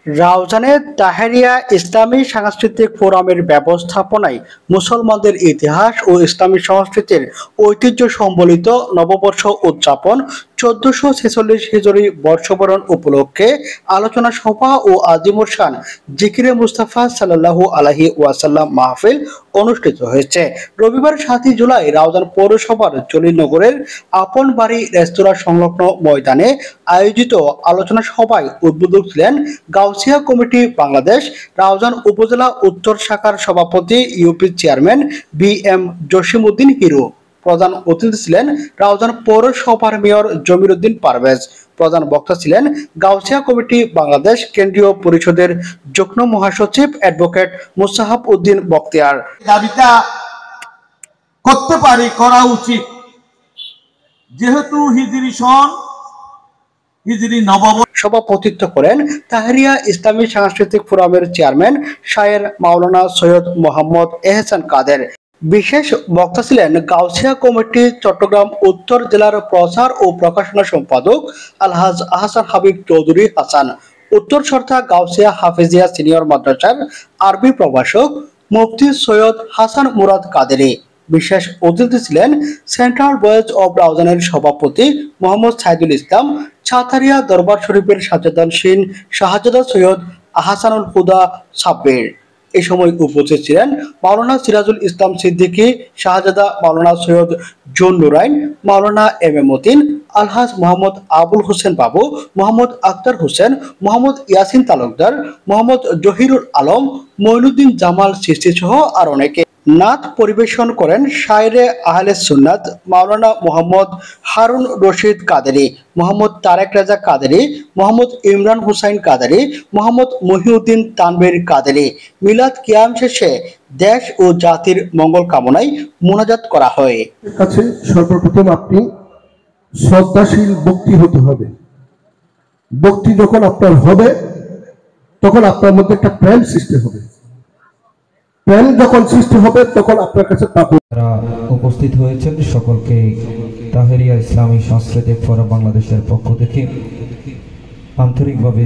রাউজানে তাহেরিয়া ইসলামী সাংস্কৃতিক ফোরামের ব্যবস্থাপনায় মুসলমানদের ইতিহাস ও ইসলামী সংস্কৃতির ঐতিহ্য সম্বলিত নববর্ষ উদযাপন 1446 হিজরি বর্ষবরণ উপলক্ষে আলোচনা সভা ও আজিমুর শান জিকিরে মুস্তাফা সাল্লাল্লাহু আলাইহি ওয়াসাল্লাম মাহফিল অনুষ্ঠিত হয়েছে। রবিবার 7 জুলাই রাউজান পৌরসভার জলিলনগরের আপন বাড়ি রেস্তোরাঁ সংলগ্ন ময়দানে আয়োজিত আলোচনা সভায় উদ্বোধক ছিলেন গাউসিয়া কমিটি বাংলাদেশ রাউজান উপজেলা উত্তর শাখার সভাপতি UP chairman BM. Jasimuddin hero. প্রধান অতিথি ছিলেন রাউজান পৌরসভার মেয়র জমির উদ্দিন পারভেজ। প্রধান বক্তা ছিলেন গাউসিয়া কমিটি বাংলাদেশ কেন্দ্রীয় পরিষদের যুগ্ম মহাসচিব অ্যাডভোকেট মুসাহাব উদ্দিন বখতিয়ার। দাবিটা করতে পারি, করা উচিত, যেহেতু হিজরি সন হিজরি নববর্ষ। সভাপতিত্ব করেন তাহেরিয়া ইসলামী সাংস্কৃতিক ফোরামের চেয়ারম্যান শায়ের মাওলানা সৈয়দ মোহাম্মদ এহসান কাদের। বিশেষ বক্তা ছিলেন গাউসিয়া কমিটি চট্টগ্রাম উত্তর জেলার প্রচার ও প্রকাশনা সম্পাদক আলহাজ আহসান হাবিব চৌধুরী হাসান, উত্তর সরতা গাউসিয়া হাফেজিয়া সিনিয়র মাদ্রাসার আরবি প্রভাষক মুফতি সৈয়দ হাসান মুরাদ কাদেরী। বিশেষ অতিথি ছিলেন সেন্ট্রাল বয়েজ অব রাউজানের সভাপতি মোহাম্মদ সাইদুল ইসলাম, ছাতারিয়া দরবার শরীফের সাজ্জাদানশীন শাহজাদা সৈয়দ আহসানুল হুদা সাব্বির। এই সময় উপস্থিত ছিলেন মাওলানা সিরাজুল ইসলাম সিদ্দিকী, শাহজাদা মাওলানা Syed June Nurain, Maulana M A Matin, আলহাজ মোহাম্মদ আবুল হোসেন বাবু, মোহাম্মদ আক্তার হোসেন, মোহাম্মদ ইয়াসিন তালুকদার, মোহাম্মদ জহিরুল আলম, মঈনুদ্দিন জামাল চিশতি সহ আর অনেকে। নাত পরিবেশন করেন শায়রে আহলে সুন্নাত মাওলানা মোহাম্মদ হারুন রশিদ কাদেরী, মোহাম্মদ তারেক রাজা কাদেরী, মোহাম্মদ ইমরান হুসাইন কাদেরী, মোহাম্মদ মহিউদ্দিন তানভীর কাদেরী। মিলাদ কিয়াম শেষে দেশ ও জাতির মঙ্গল কামনায় মোনাজাত করা হয়। কাছে সর্বপ্রথম আপনি শ্রদ্ধাশীল ভক্তি হতে হবে। ভক্তি যখন আপনার হবে তখন আপনার মধ্যে একটা প্রেম সৃষ্টি হবে। প্রেম যখন সৃষ্টি হবে তখন আপনার কাছে যারা উপস্থিত হয়েছেন সকলকে তাহেরিয়া ইসলামী সাংস্কৃতিক ফোরাম বাংলাদেশের পক্ষ থেকে আন্তরিকভাবে